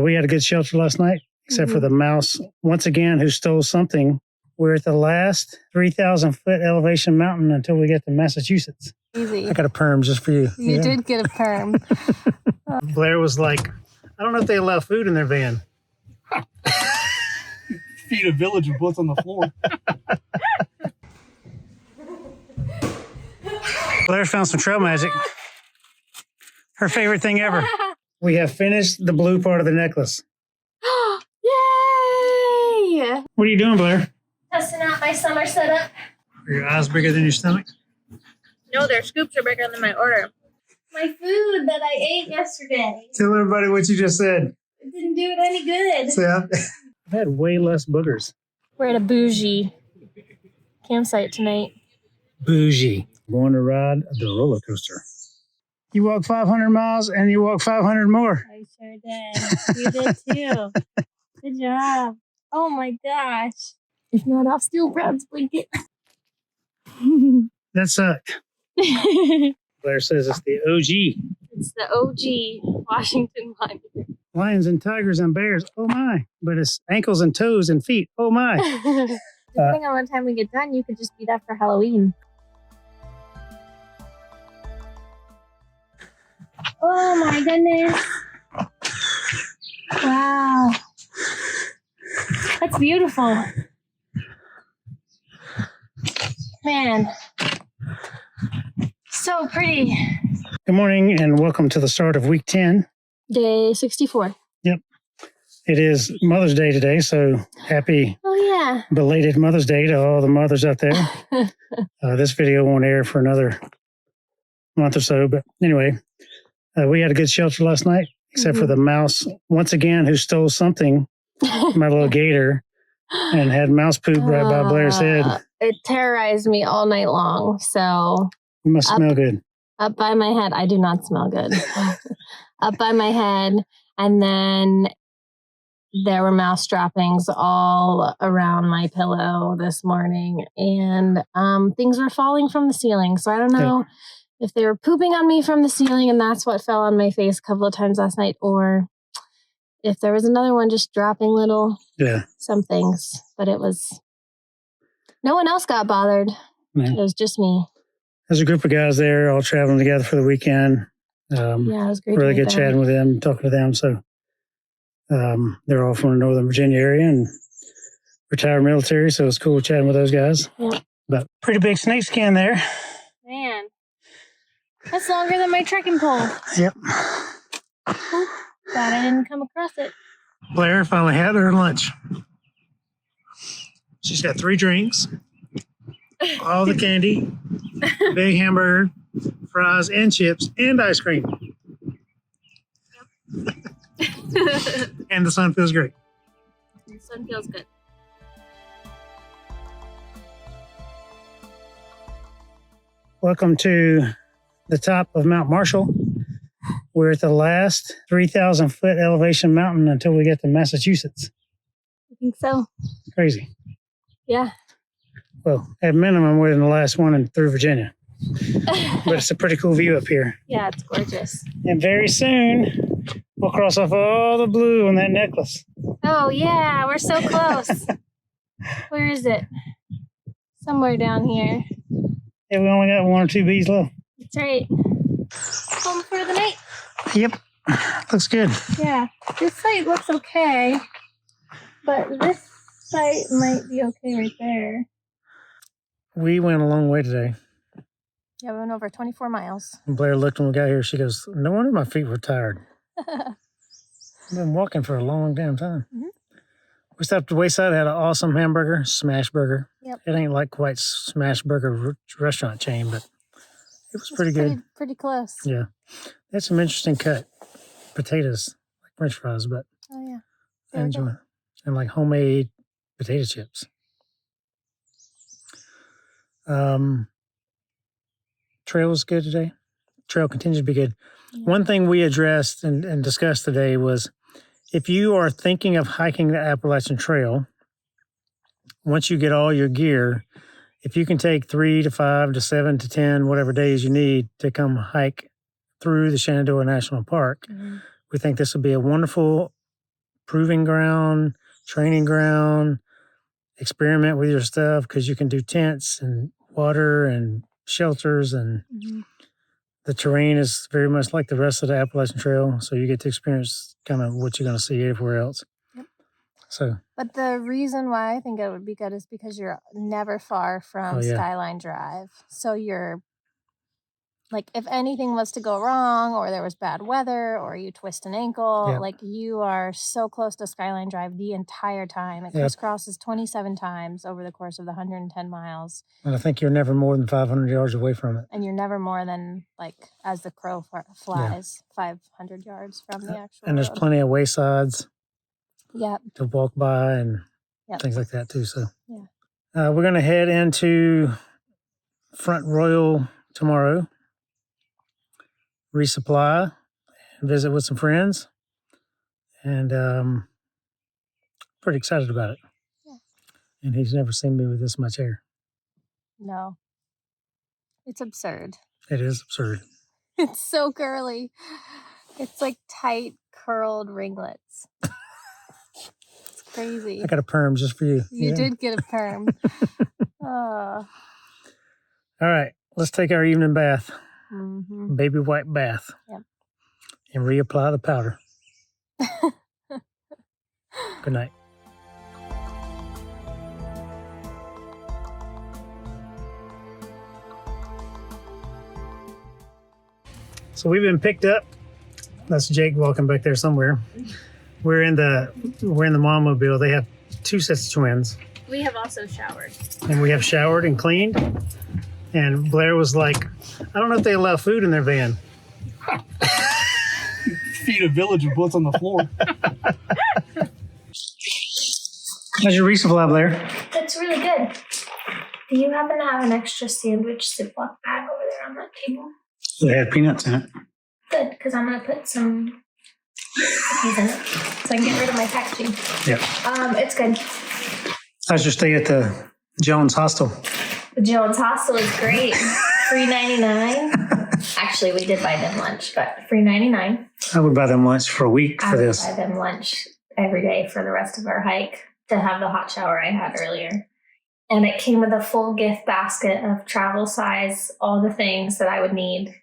We had a good shelter last night, except for the mouse, once again, who stole something. We're at the last 3,000 foot elevation mountain until we get to Massachusetts. Easy. I got a perm just for you. You did get a perm. Blair was like, I don't know if they allow food in their van. Feed a village of what's on the floor. Blair found some trail magic. Her favorite thing ever. We have finished the blue part of the necklace. Yay! What are you doing, Blair? Testing out my summer setup. Are your eyes bigger than your stomach? No, their scoops are bigger than my order. My food that I ate yesterday. Tell everybody what you just said. It didn't do it any good. See, I've had way less boogers. We're at a bougie campsite tonight. Bougie. Going to ride the roller coaster. You walk 500 miles and you walk 500 more. I sure did. You did too. Good job. Oh my gosh. If not, I'll steal Brad's blanket. That sucked. Blair says it's the OG. It's the OG Washington line. Lions and tigers and bears. Oh my. But it's ankles and toes and feet. Oh my. Depending on what time we get done, you could just be that for Halloween. Oh my goodness. Wow. That's beautiful. Man. So pretty. Good morning and welcome to the start of week 10. Day 64. Yep. It is Mother's Day today, so happy belated Mother's Day to all the mothers out there. This video won't air for another month or so, but anyway, we had a good shelter last night, except for the mouse, once again, who stole something, my little gator, and had mouse poop right by Blair's head. It terrorized me all night long, so... You must smell good. Up by my head. I do not smell good. Up by my head, and then there were mouse droppings all around my pillow this morning, and things were falling from the ceiling, so I don't know if they were pooping on me from the ceiling and that's what fell on my face a couple of times last night, or if there was another one just dropping little some things. But it was... No one else got bothered. Yeah. It was just me. There's a group of guys there all traveling together for the weekend. It was great. Really good chatting with them, talking to them. So they're all from the Northern Virginia area and retired military, so it's cool chatting with those guys. Yeah. But pretty big snake skin there. Man. That's longer than my trekking pole. Yep. Glad I didn't come across it. Blair finally had her lunch. She's got 3 drinks, all the candy, big hamburger, fries and chips, and ice cream. Yep. And the sun feels great. The sun feels good. Welcome to the top of Mount Marshall. We're at the last 3,000 foot elevation mountain until we get to Massachusetts. I think so. Crazy. Yeah. Well, at minimum, we're in the last one through Virginia. But it's a pretty cool view up here. Yeah, it's gorgeous. And very soon, we'll cross off all the blue on that necklace. Oh, yeah, we're so close. Where is it? Somewhere down here. Yeah, we only got 1 or 2 bees left. That's right. Home for the night. Yep. Looks good. Yeah. This site looks okay. But this site might be okay right there. We went a long way today. Yeah, we went over 24 miles. And Blair looked when we got here. She goes, no wonder my feet were tired. I've been walking for a long damn time. Mm-hmm. We stopped at the Wayside, had an awesome hamburger, smash burger. Yep. It ain't like quite smash burger restaurant chain, but it was pretty good. Pretty close. Yeah. They had some interesting cut potatoes, like French fries, but I enjoy it. And like homemade potato chips. Trail was good today. Trail continues to be good. Yeah. One thing we addressed and discussed today was if you are thinking of hiking the Appalachian Trail, once you get all your gear, if you can take 3 to 5 to 7 to 10, whatever days you need to come hike through the Shenandoah National Park, we think this would be a wonderful proving ground, training ground, experiment with your stuff, because you can do tents and water and shelters, and the terrain is very much like the rest of the Appalachian Trail, so you get to experience kind of what you're going to see everywhere else. Yep. So, but the reason why I think it would be good is because you're never far from Skyline Drive. So you're like, if anything was to go wrong, or there was bad weather, or you twist an ankle, like, you are so close to Skyline Drive the entire time. It crisscrosses 27 times over the course of the 110 miles. And I think you're never more than 500 yards away from it. And you're never more than, like, as the crow flies, 500 yards from the actual And there's road. plenty of waysides to walk by and things like that too. So we're going to head into Front Royal tomorrow, Resupply, and visit with some friends, and pretty excited about it. Yeah. And he's never seen me with this much hair. No. It's absurd. It is absurd. It's so curly. It's like tight, curled ringlets. It's crazy. I got a perm just for you. You did get a perm. All right. Let's take our evening bath. Baby white bath. Yep. And reapply the powder. Good night. So we've been picked up. That's Jake walking back there somewhere. We're in the Mom-mobile. They have 2 sets of twins. We have also showered. And we have showered and cleaned. And Blair was like, I don't know if they allow food in their van. Feed a village of butts on the floor. How's your resupply, Blair? It's really good. Do you happen to have an extra sandwich Ziploc bag over there on that table? They had peanuts in it. Good, because I'm going to put some cookies in it so I can get rid of my packaging. Yeah. It's good. How's your stay at the Jones Hostel? The Jones Hostel is great. $3.99. Actually, we did buy them lunch, but $3.99. I would buy them lunch for a week for this. I would buy them lunch every day for the rest of our hike to have the hot shower I had earlier. And it came with a full gift basket of travel size, all the things that I would need.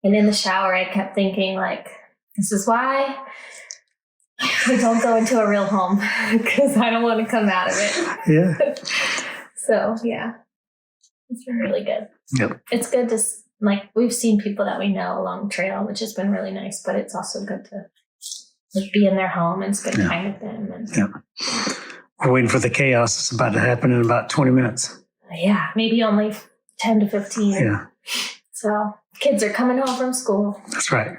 And in the shower, I kept thinking, like, this is why we don't go into a real home, because I don't want to come out of it. Yeah. So, yeah. It's been really good. Yep. It's good to, like, we've seen people that we know along the trail, which has been really nice, but it's also good to, like, be in their home and spend time with them. And, We're waiting for the chaos that's about to happen in about 20 minutes. Yeah, maybe only 10 to 15. Yeah. So kids are coming home from school. That's right.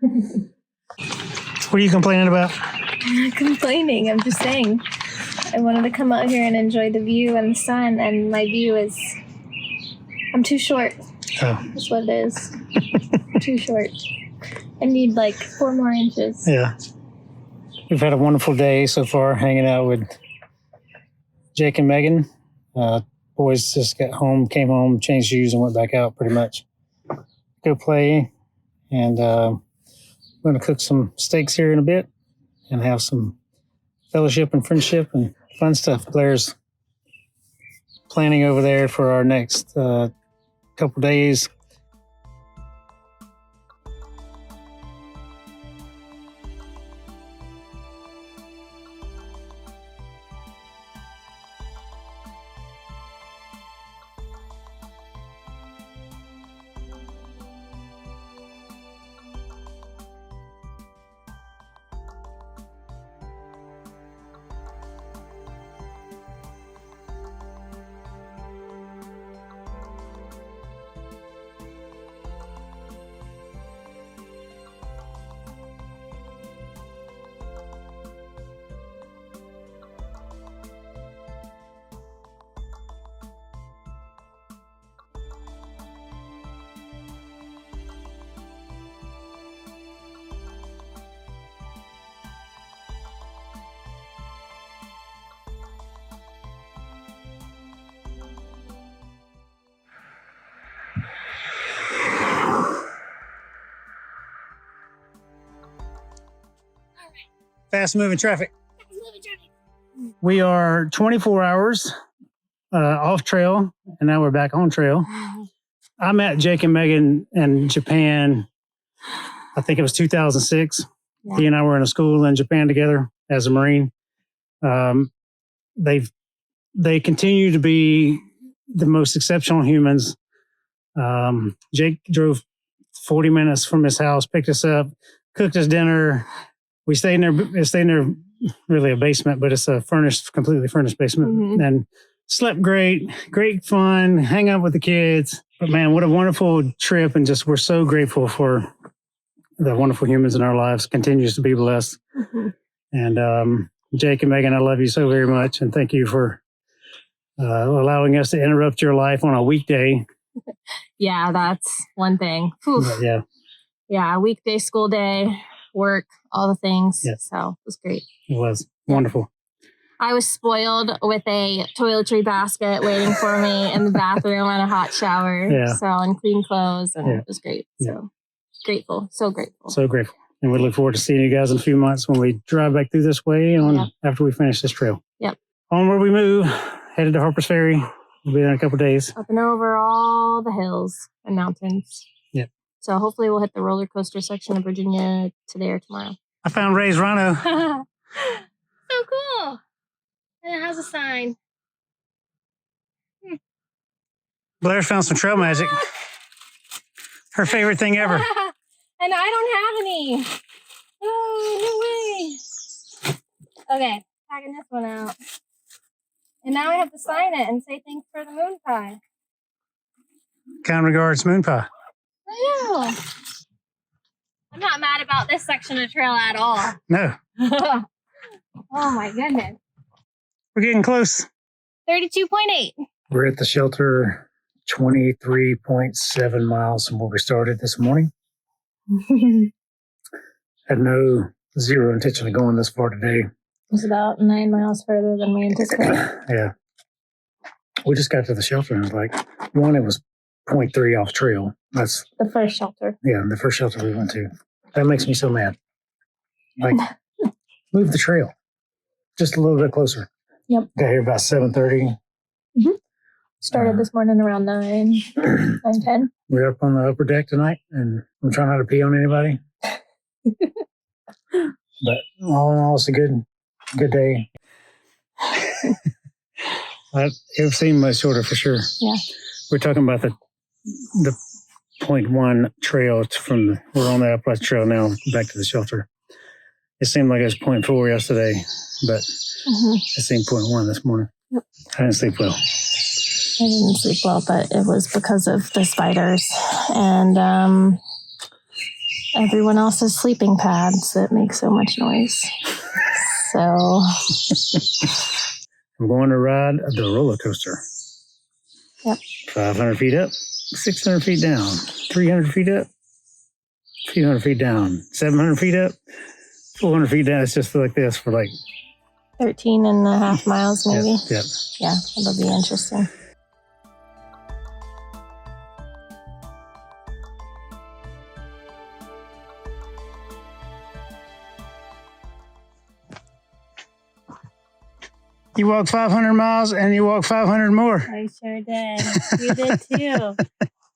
What are you complaining about? I'm not complaining. I'm just saying I wanted to come out here and enjoy the view and the sun, and my view is, I'm too short. Oh. That's what it is. Too short. I need like 4 more inches. Yeah. We've had a wonderful day so far hanging out with Jake and Megan. Boys just came home, changed shoes, and went back out pretty much. Go play, and we're going to cook some steaks here in a bit and have some fellowship and friendship and fun stuff. Blair's planning over there for our next couple days. Fast moving traffic. We are 24 hours off trail, and now we're back on trail. I met Jake and Megan in Japan. I think it was 2006. Yeah. He and I were in a school in Japan together as a Marine. They continue to be the most exceptional humans. Jake drove 40 minutes from his house, picked us up, cooked us dinner. We stayed in there, really a basement, but it's a completely furnished basement, and slept great fun, hang out with the kids. But man, what a wonderful trip. And just, we're so grateful for the wonderful humans in our lives, continues to be blessed. And Jake and Megan, I love you so very much. And thank you for allowing us to interrupt your life on a weekday. Yeah, that's one thing. Yeah. Yeah, weekday, school day, work, all the things. Yeah. So it was great. It was wonderful. I was spoiled with a toiletry basket waiting for me in the bathroom and a hot shower. Yeah. So, and clean clothes, and it was great. So grateful. So grateful. So grateful. And we look forward to seeing you guys in a few months when we drive back through this way after we finish this trail. Yep. Onward we move, headed to Harpers Ferry. We'll be there in a couple of days. Up and over all the hills and mountains. Yep. So hopefully we'll hit the roller coaster section of Virginia today or tomorrow. I found Ray's Rhino. So cool. And it has a sign. Blair's found some trail magic. Her favorite thing ever. And I don't have any. Oh, no way. Okay, packing this one out. And now I have to sign it and say thanks for the moon pie. Kind regards, moon pie. I know. I'm not mad about this section of trail at all. No. Oh my goodness. We're getting close. 32.8. We're at the shelter 23.7 miles from where we started this morning. Had zero intention of going this far today. It was about 9 miles further than we anticipated. Yeah. We just got to the shelter and it was it was 0.3 off trail. That's the first shelter. Yeah, the first shelter we went to. That makes me so mad. Move the trail just a little bit closer. Yep. Got here about 7:30. Started this morning around 9:10. We're up on the upper deck tonight, and I'm trying not to pee on anybody. But all in all, it's a good day. It seemed much shorter for sure. Yeah. We're talking about the 0.1 trail we're on the Appalachian Trail now, back to the shelter. It seemed like it was 0.4 yesterday, but it seemed 0.1 this morning. Yep. I didn't sleep well. I didn't sleep well, but it was because of the spiders and everyone else's sleeping pads that make so much noise. So I'm going to ride the roller coaster. Yep. 500 feet up, 600 feet down, 300 feet up, 200 feet down, 700 feet up, 400 feet down. It's just like this for 13 and a half miles, maybe. Yep. Yeah, it'll be interesting. You walked 500 miles and you walked 500 more. I sure did. You did too.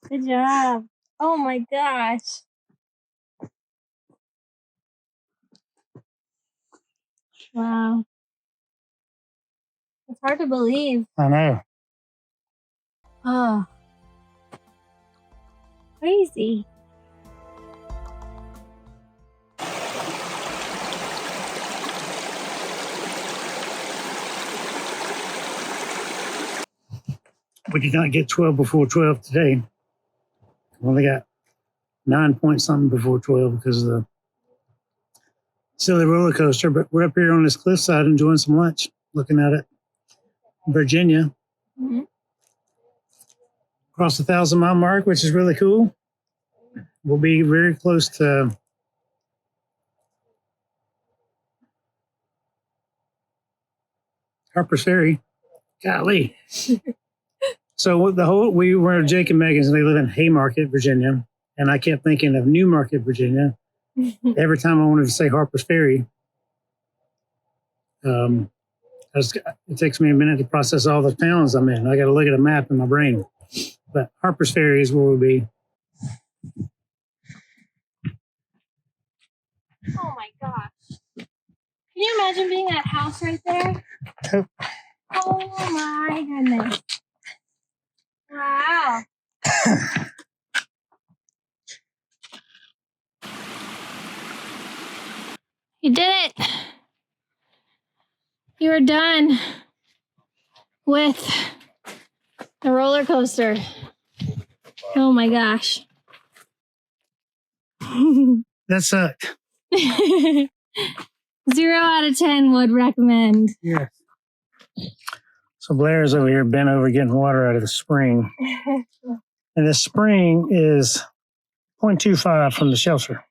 Good job. Oh my gosh. Wow. It's hard to believe. I know. Oh. Crazy. We did not get 12 before 12 today. We only got 9 point something before 12 because of the silly roller coaster. But we're up here on this cliffside enjoying some lunch, looking at it. Virginia. Across the 1,000-mile mark, which is really cool. We'll be very close to Harpers Ferry. Golly. So we were at Jake and Megan's, and they live in Haymarket, Virginia. And I kept thinking of Newmarket, Virginia. Every time I wanted to say Harpers Ferry. It takes me a minute to process all the towns I'm in. I got to look at a map in my brain. But Harpers Ferry is where we'll be. Oh my gosh. Can you imagine being that house right there? Oh my goodness. Wow. You did it. You are done with the roller coaster. Oh my gosh. That sucked. 0 out of 10 would recommend. Yes. So Blair's over here bent over getting water out of the spring. And the spring is 0.25 from the shelter.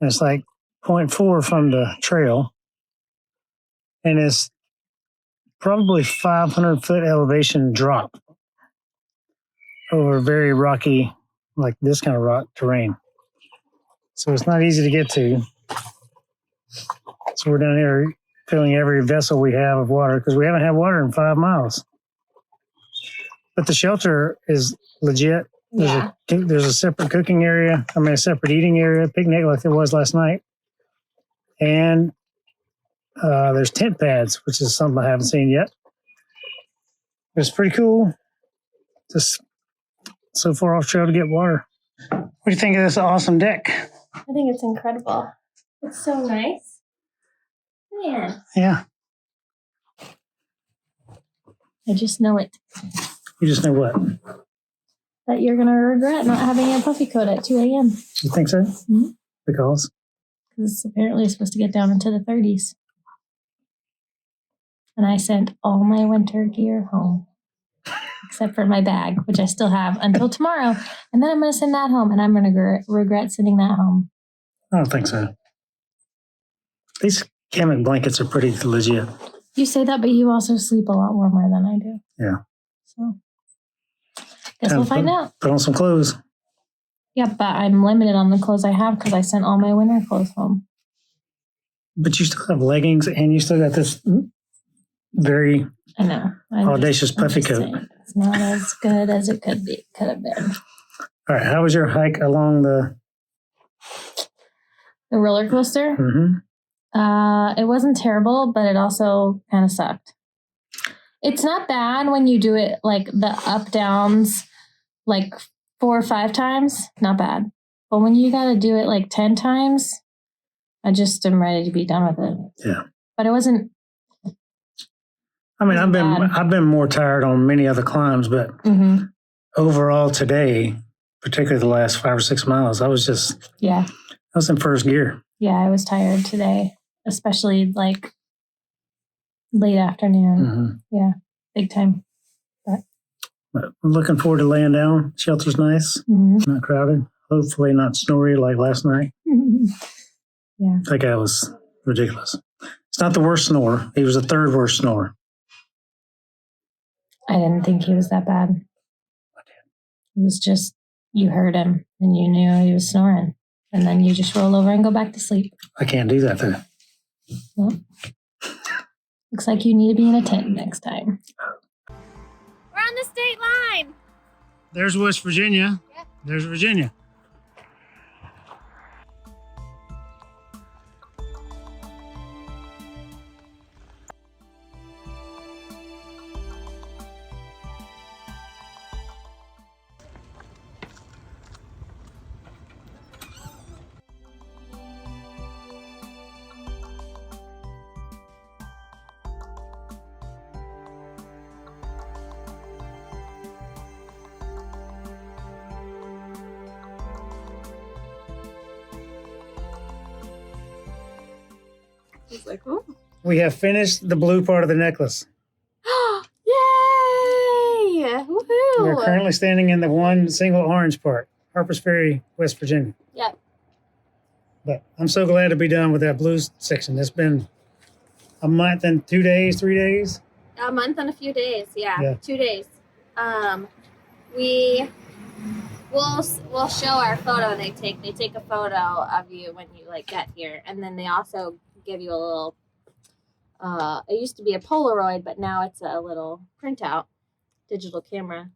And it's like 0.4 from the trail. And it's probably 500-foot elevation drop over very rocky, like this kind of rock terrain. So it's not easy to get to. So we're down here filling every vessel we have of water because we haven't had water in 5 miles. But the shelter is legit. There's a separate cooking area. A separate eating area, picnic like there was last night. And there's tent pads, which is something I haven't seen yet. It's pretty cool. Just so far off trail to get water. What do you think of this awesome deck? I think it's incredible. It's so nice. Man. Yeah. I just know it. You just know what? That you're going to regret not having a puffy coat at 2 a.m. You think so? Mm-hmm. Because? Because it's apparently supposed to get down into the 30s. And I sent all my winter gear home. Except for my bag, which I still have until tomorrow. And then I'm going to send that home, and I'm going to regret sending that home. I don't think so. These hammock blankets are pretty legit. You say that, but you also sleep a lot warmer than I do. Yeah. So, guess we'll find out. Put on some clothes. Yeah, but I'm limited on the clothes I have because I sent all my winter clothes home. But you still have leggings, and you still got this very audacious puffy coat. Saying, it's not as good as it could have been. All right, how was your hike along the roller coaster? Mm-hmm. It wasn't terrible, but it also kind of sucked. It's not bad when you do it like the up downs like 4 or 5 times. Not bad. But when you got to do it like 10 times, I just am ready to be done with it. Yeah. But it wasn't. I've been more tired on many other climbs, but overall today, particularly the last 5 or 6 miles, I was in first gear. Yeah, I was tired today, especially like late afternoon. Mm-hmm. Yeah, big time. But I'm looking forward to laying down. Shelter's nice, not crowded. Hopefully not snory like last night. Yeah, that guy was ridiculous. It's not the worst snore. He was the 3rd worst snorer. I didn't think he was that bad. It was just, you heard him and you knew he was snoring. And then you just roll over and go back to sleep. I can't do that, though. Well, looks like you need to be in a tent next time. We're on the state line. There's West Virginia. Yeah. There's Virginia. He's like, oh. We have finished the blue part of the necklace. Yay! Woohoo! We're currently standing in the one single orange part, Harpers Ferry, West Virginia. Yep. But I'm so glad to be done with that blue section. It's been a month and 2 days, 3 days. A month and a few days, yeah. 2 days. We'll show our photo they take a photo of you when you like get here, and then they also give you a little it used to be a Polaroid, but now it's a little printout digital camera.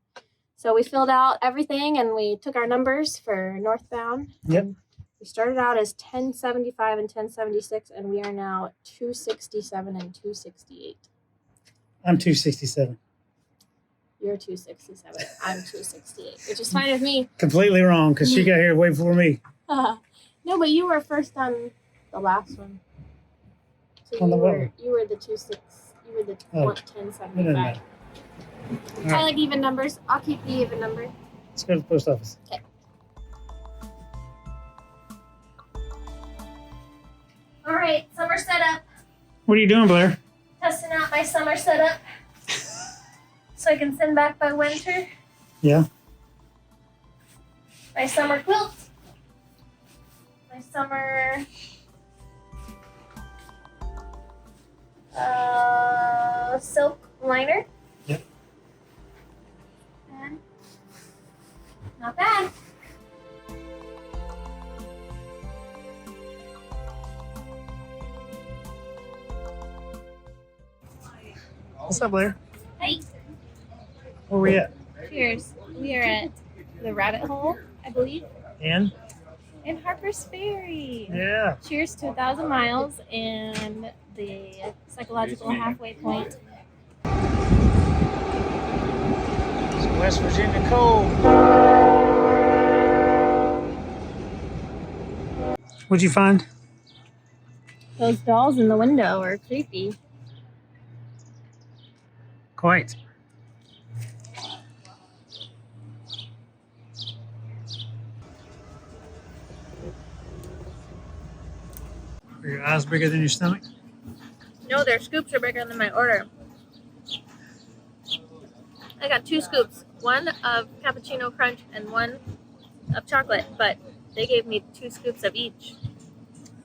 So we filled out everything and we took our numbers for northbound. Yep. We started out as 1075 and 1076, and we are now 267 and 268. I'm 267. You're 267. I'm 268, which is fine with me. Completely wrong, because she got here way before me. No, but you were first on the last one. So On the what? You were the 26. You were the 1075. Right. I like even numbers. I'll keep the even number. Let's go to the post office. Okay. All right, summer setup. What are you doing, Blair? Testing out my summer setup so I can send back by winter. Yeah. My summer quilt. My summer silk liner. Yep. And not bad. What's up, Blair? Hey. Where we at? Cheers. We are at the Rabbit Hole, I believe, And? in Harpers Ferry. Yeah. Cheers to 1,000 miles and the psychological halfway point. It's West Virginia cold. What'd you find? Those dolls in the window are creepy. Quite. Are your eyes bigger than your stomach? No, their scoops are bigger than my order. I got 2 scoops, one of cappuccino crunch and one of chocolate, but they gave me 2 scoops of each.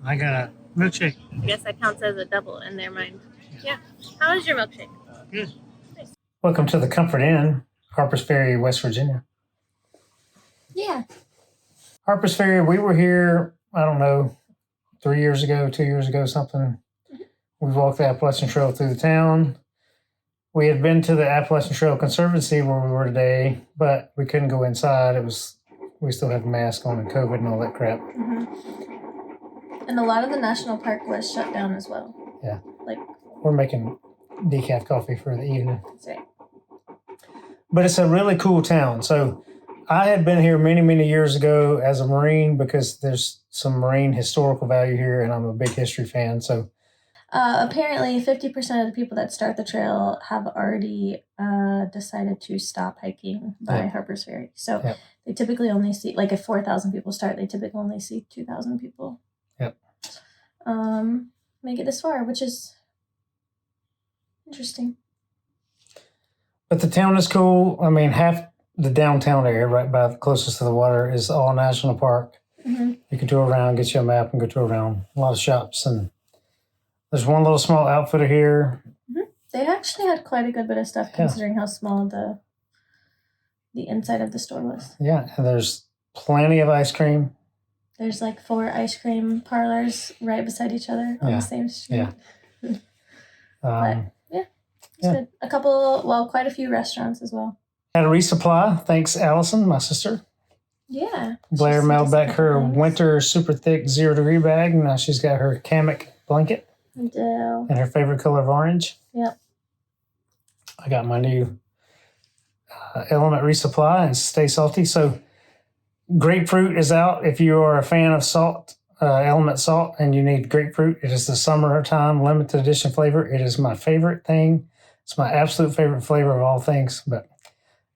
I got a milkshake. I guess that counts as a double in their mind. Yeah. How is your milkshake? Good. Nice. Welcome to the Comfort Inn, Harpers Ferry, West Virginia. Yeah. Harpers Ferry, we were here, I don't know, 3 years ago, 2 years ago, something. We walked the Appalachian Trail through the town. We had been to the Appalachian Trail Conservancy where we were today, but we couldn't go inside. We still had masks on and COVID and all that crap. Mm-hmm. And a lot of the national park was shut down as well. Yeah. Like, we're making decaf coffee for the evening. That's right. But it's a really cool town. So I had been here many, many years ago as a Marine because there's some Marine historical value here, and I'm a big history fan. So apparently 50% of the people that start the trail have already decided to stop hiking by Harpers Ferry. So they typically only see, like if 4,000 people start, they typically only see 2,000 people. Yep. Make it this far, which is interesting. But the town is cool. I mean, half the downtown area, right by closest to the water, is all national park. Mm-hmm. You can tour around, get you a map, and go tour around. A lot of shops, and there's one little small outfitter here. Mm-hmm. They actually had quite a good bit of stuff considering how small the inside of the store was. Yeah, and there's plenty of ice cream. There's like 4 ice cream parlors right beside each other on the same street. Yeah. But it's good. Quite a few restaurants as well. Had a resupply. Thanks, Allison, my sister. Yeah. Blair mailed back her winter super thick 0-degree bag. Now she's got her hammock blanket. I do. And her favorite color of orange. Yep. I got my new Element resupply and Stay Salty. So grapefruit is out. If you are a fan of salt, Element salt, and you need grapefruit, it is the summertime limited edition flavor. It is my favorite thing. It's my absolute favorite flavor of all things. But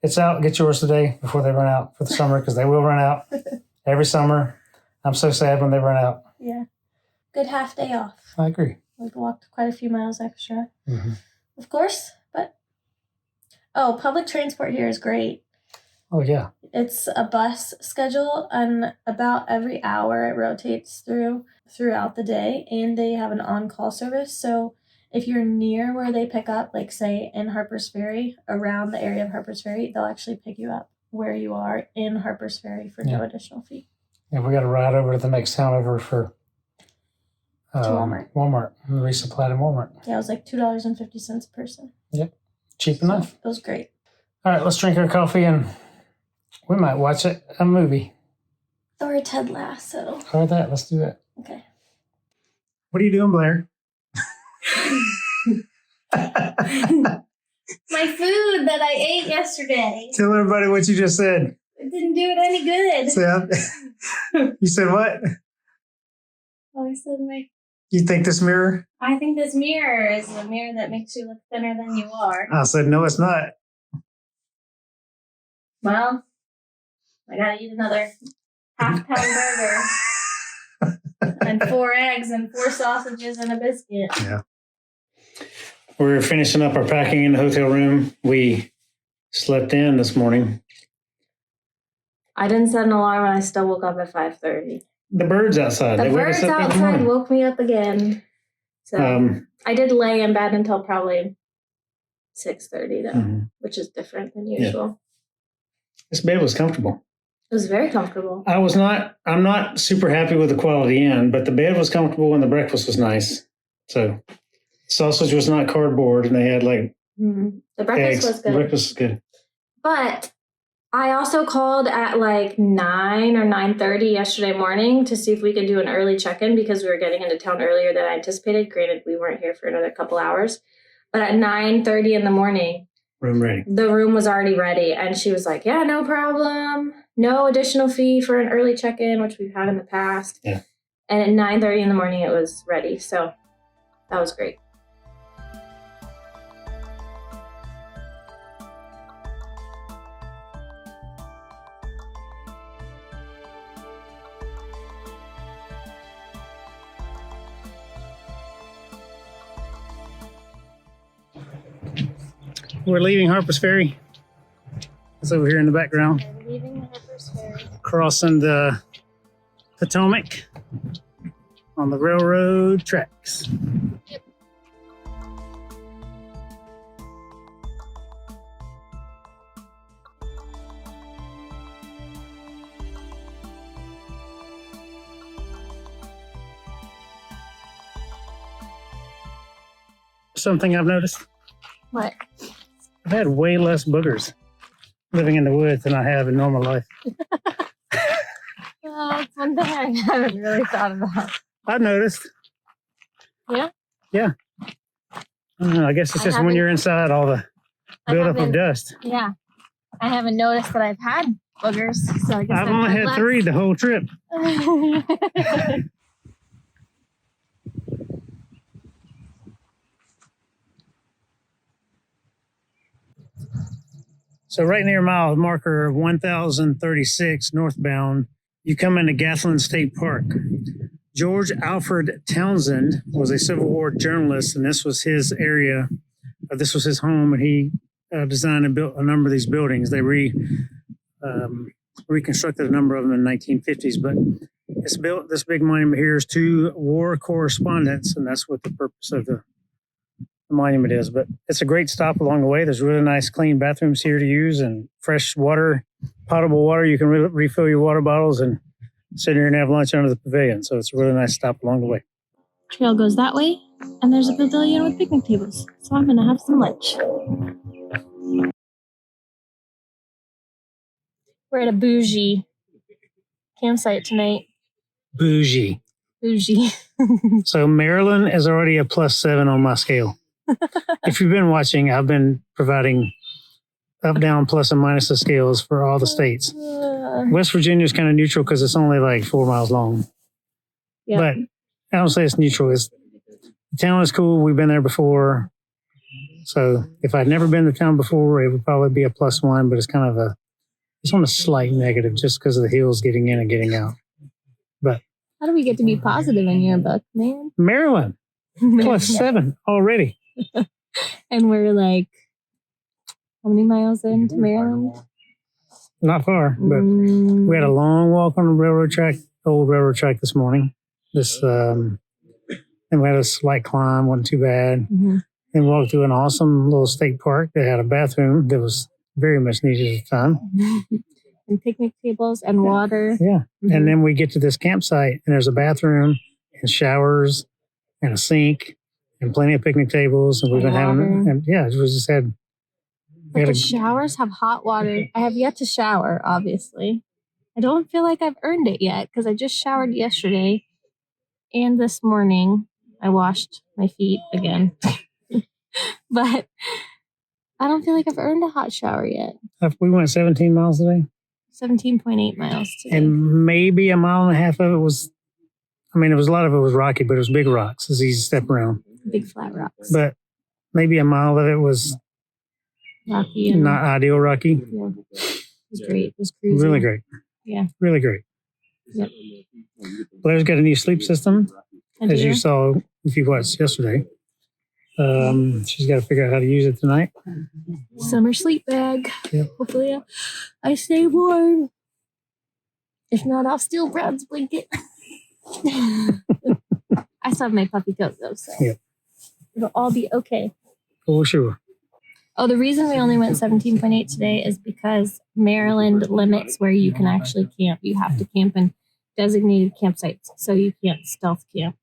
it's out. Get yours today before they run out for the summer, because they will run out every summer. I'm so sad when they run out. Yeah. Good half day off. I agree. We've walked quite a few miles extra. Mm-hmm. Of course, but public transport here is great. Oh, yeah. It's a bus schedule, and about every hour it rotates throughout the day, and they have an on-call service. So if you're near where they pick up, like say in Harpers Ferry, around the area of Harpers Ferry, they'll actually pick you up where you are in Harpers Ferry for no additional fee. Yeah, we got to ride over to the next town over for Walmart. Walmart. Resupply to Walmart. Yeah, it was like $2.50 a person. Yep. Cheap enough. It was great. All right, let's drink our coffee and we might watch a movie. Or a Ted Lasso. Or that. Let's do that. Okay. What are you doing, Blair? My food that I ate yesterday. Tell everybody what you just said. It didn't do it any good. You said what? Oh, I said You think this mirror? I think this mirror is a mirror that makes you look thinner than you are. I said, no, it's not. Well, I gotta eat another half-pound burger and 4 eggs and 4 sausages and a biscuit. Yeah. We're finishing up our packing in the hotel room. We slept in this morning. I didn't set an alarm and I still woke up at 5:30. The birds outside. The birds outside woke me up again. So I did lay in bed until probably 6:30 though, which is different than usual. Yeah. This bed was comfortable. It was very comfortable. I'm not super happy with the quality in, but the bed was comfortable and the breakfast was nice. So sausage was not cardboard and they had like the breakfast eggs. was good. The breakfast was good. But I also called at like 9 or 9:30 yesterday morning to see if we could do an early check-in because we were getting into town earlier than I anticipated. Granted, we weren't here for another couple hours. But at 9:30 in the morning, room ready. The room was already ready. And she was like, yeah, no problem. No additional fee for an early check-in, which we've had in the past. Yeah. And at 9:30 in the morning, it was ready. So that was great. We're leaving Harpers Ferry. It's over here in the background. We're leaving Harpers Ferry. Crossing the Potomac on the railroad tracks. Yep. Something I've noticed. What? I've had way less boogers living in the woods than I have in normal life. That's one thing I haven't really thought about. I've noticed. Yeah? Yeah. I don't know, I guess it's just when you're inside, all the buildup of dust. Yeah. I haven't noticed that I've had boogers. So I guess I've only had 3 the whole trip. So right near mile marker 1036 northbound, you come into Gathland State Park. George Alfred Townsend was a Civil War journalist, and this was his area. This was his home, and he designed and built a number of these buildings. They reconstructed a number of them in the 1950s, but it's built. This big monument here is to war correspondents, and that's what the purpose of the monument is. But it's a great stop along the way. There's really nice, clean bathrooms here to use, and fresh water, potable water. You can refill your water bottles and sit here and have lunch under the pavilion. So it's a really nice stop along the way. Trail goes that way, and there's a pavilion with picnic tables. So I'm gonna have some lunch. We're at a bougie campsite tonight. Bougie. Bougie. So Maryland is already a +7 on my scale. If you've been watching, I've been providing up, down, plus and minus the scales for all the states. West Virginia is kind of neutral because it's only like 4 miles long. Yep. But I don't say it's neutral. The town is cool. We've been there before. So if I'd never been to town before, it would probably be a +1, but it's kind of it's on a slight negative just because of the hills getting in and getting out. But how do we get to be positive in your book, man? Maryland, +7 already. And we're like, how many miles into Maryland? Not far, but we had a long walk on the railroad track, old railroad track this morning. And we had a slight climb, wasn't too bad. And walked through an awesome little state park that had a bathroom that was very much needed at the time. And picnic tables and water. Yeah. And then we get to this campsite and there's a bathroom and showers and a sink and plenty of picnic tables. And we've been having, and yeah, we just had. But the showers have hot water. I have yet to shower, obviously. I don't feel like I've earned it yet because I just showered yesterday. And this morning, I washed my feet again. But I don't feel like I've earned a hot shower yet. We went 17 miles today. 17.8 miles today. And maybe a mile and a half of it was, a lot of it was rocky, but it was big rocks. It's easy to step around. Big flat rocks. But maybe a mile of it was rocky. Not ideal rocky. Yeah. It was great. It was cruisy. Really great. Yeah. Really great. Yep. Blair's got a new sleep system, as you saw if you watched yesterday. She's got to figure out how to use it tonight. Summer sleep bag. Yep. Hopefully I stay warm. If not, I'll steal Brad's blanket. I still have my puppy coat though, so it'll all be okay. For sure. Oh, the reason we only went 17.8 today is because Maryland limits where you can actually camp. You have to camp in designated campsites, so you can't stealth camp.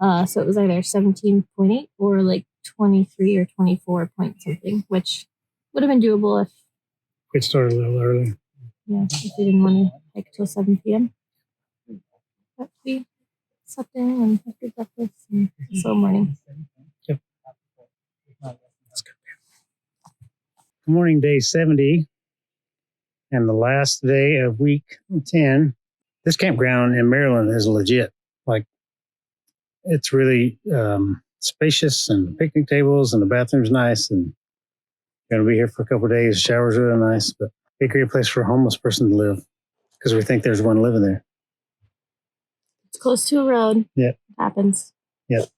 So it was either 17.8 or like 23 or 24 point something, which would have been doable if it started a little early. Yeah, if we didn't want to hike till 7 p.m. But we slept in and had good breakfast and slow morning. Yep. That's good. Good morning, day 70, and the last day of week 10. This campground in Maryland is legit. Like, it's really spacious, and picnic tables, and the bathroom's nice, and going to be here for a couple of days. Shower's really nice, but a great place for a homeless person to live because we think there's one living there. It's close to a road. Yep. Happens. Yep.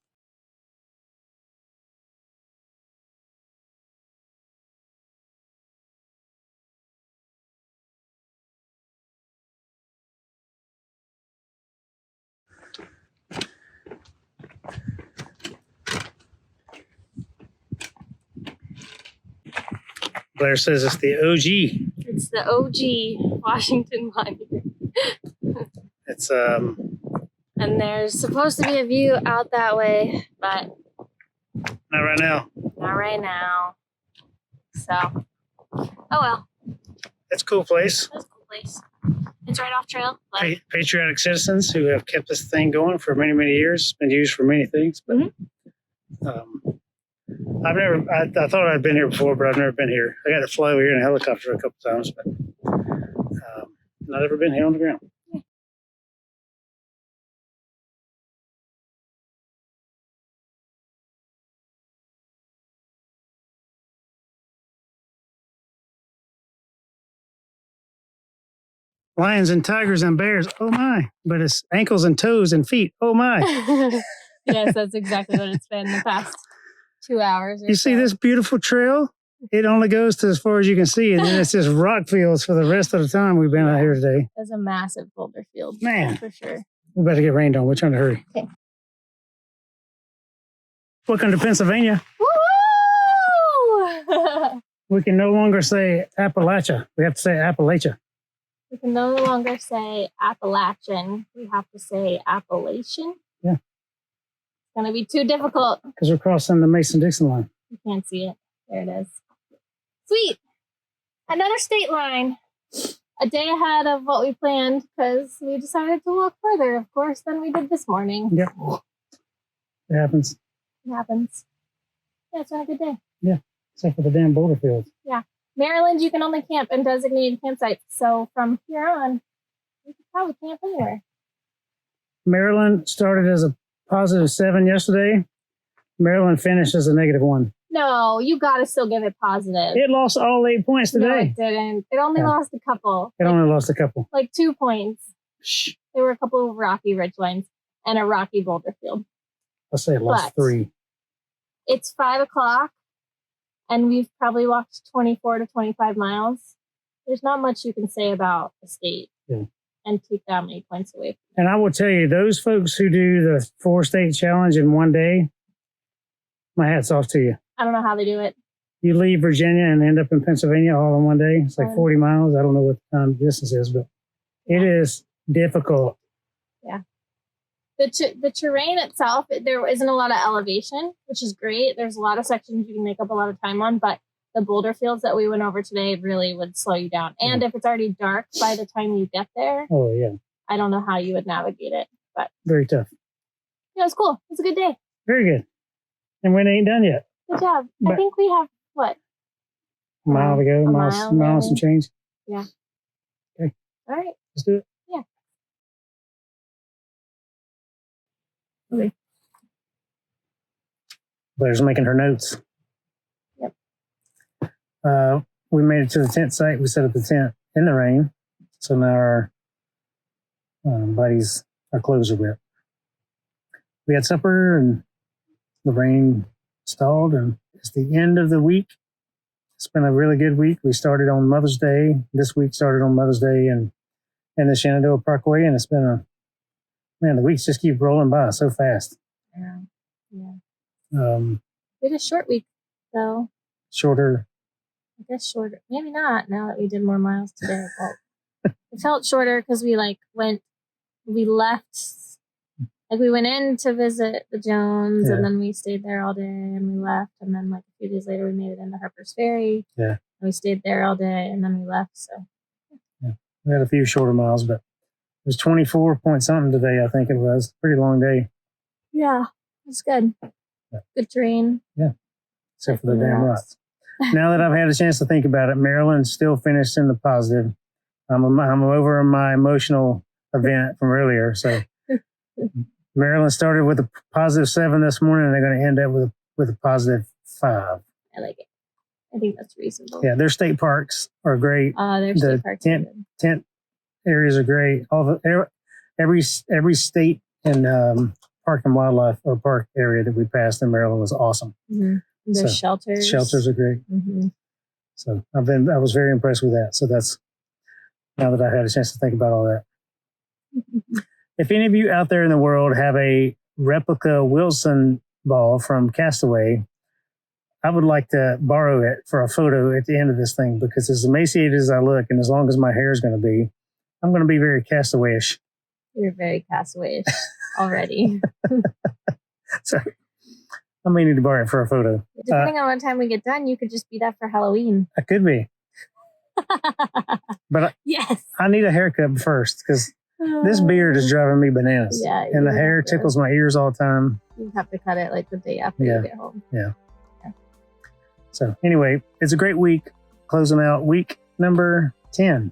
Blair says it's the OG. It's the OG Washington line. It's and there's supposed to be a view out that way, but not right now. Not right now. So, oh well. It's a cool place. It's a cool place. It's right off trail. Patriotic citizens who have kept this thing going for many, many years. It's been used for many things, but I thought I'd been here before, but I've never been here. I got to fly over here in a helicopter a couple times, but not ever been here on the ground. Lions and tigers and bears, oh my. But it's ankles and toes and feet, oh my. Yes, that's exactly what it's been the past 2 hours. You see this beautiful trail? It only goes to as far as you can see, and then it's just rock fields for the rest of the time we've been out here today. There's a massive boulder field. Man. For sure. We better get rained on. We're trying to hurry. Okay. Welcome to Pennsylvania. Woo! We can no longer say Appalachia. We have to say Appalachia. We can no longer say Appalachian. We have to say Appalachian. Yeah. It's going to be too difficult. Because we're crossing the Mason Dixon Line. You can't see it. There it is. Sweet. Another state line. A day ahead of what we planned because we decided to walk further, of course, than we did this morning. Yep. It happens. It happens. Yeah, it's been a good day. Yeah. Except for the damn boulder fields. Yeah. Maryland, you can only camp in designated campsites. So from here on, you can probably camp anywhere. Maryland started as a +7 yesterday. Maryland finished as a -1. No, you got to still give it positive. It lost all 8 points today. No, it didn't. It only lost a couple. It only lost a couple. Like 2 points. Shh. There were a couple of rocky ridge lines and a rocky boulder field. Let's say it lost 3. It's 5 o'clock. And we've probably walked 24 to 25 miles. There's not much you can say about the state and take that many points away. And I will tell you, those folks who do the 4-state challenge in one day, my hat's off to you. I don't know how they do it. You leave Virginia and end up in Pennsylvania all in one day. It's like 40 miles. I don't know what the time distance is, but it is difficult. Yeah. The terrain itself, there isn't a lot of elevation, which is great. There's a lot of sections you can make up a lot of time on, but the boulder fields that we went over today really would slow you down. And if it's already dark by the time you get there, I don't know how you would navigate it, but very tough. Yeah, it was cool. It was a good day. Very good. And we ain't done yet. Good job. I think we have what? A mile to go, mile and some change. Yeah. Okay. All right. Let's do it. Yeah. Okay. Blair's making her notes. Yep. We made it to the tent site. We set up the tent in the rain. So now our clothes are wet. We had supper and the rain stalled, and it's the end of the week. It's been a really good week. We started on Mother's Day. This week started on Mother's Day and the Shenandoah Parkway, and it's been the weeks just keep rolling by so fast. Yeah. Yeah. We had a short week, though. Shorter. I guess shorter. Maybe not, now that we did more miles today. But it felt shorter because we went in to visit the Jones, and then we stayed there all day, and we left, and then like a few days later we made it into Harpers Ferry. Yeah. And we stayed there all day, and then we left. So yeah, we had a few shorter miles, but it was 24 point something today. I think it was pretty long day. Yeah, it's good. Yeah. Good terrain. Yeah, except for the damn rocks. Now that I've had a chance to think about it, Maryland's still finished in the positive. I'm over my emotional event from earlier, so. Maryland started with a positive 7 this morning, and they're going to end up with a positive 5. I like it. I think that's reasonable. Yeah, their state parks are great. Their state parks are good. Tent areas are great. Every state and park and wildlife or park area that we passed in Maryland was awesome. Mm-hmm. There's shelters. Shelters are great. Mm-hmm. So I was very impressed with that. So that's now that I had a chance to think about all that. If any of you out there in the world have a replica Wilson ball from Castaway, I would like to borrow it for a photo at the end of this thing, because as emaciated as I look and as long as my hair is going to be, I'm going to be very Castaway-ish. You're very Castaway-ish already. So I may need to borrow it for a photo. Depending on what time we get done, you could just be that for Halloween. I could be. But yes, I need a haircut first, because this beard is driving me bananas. Yeah, and the hair tickles my ears all the time. You have to cut it like the day after you get home. Yeah. So anyway, it's a great week. Closing out week number 10.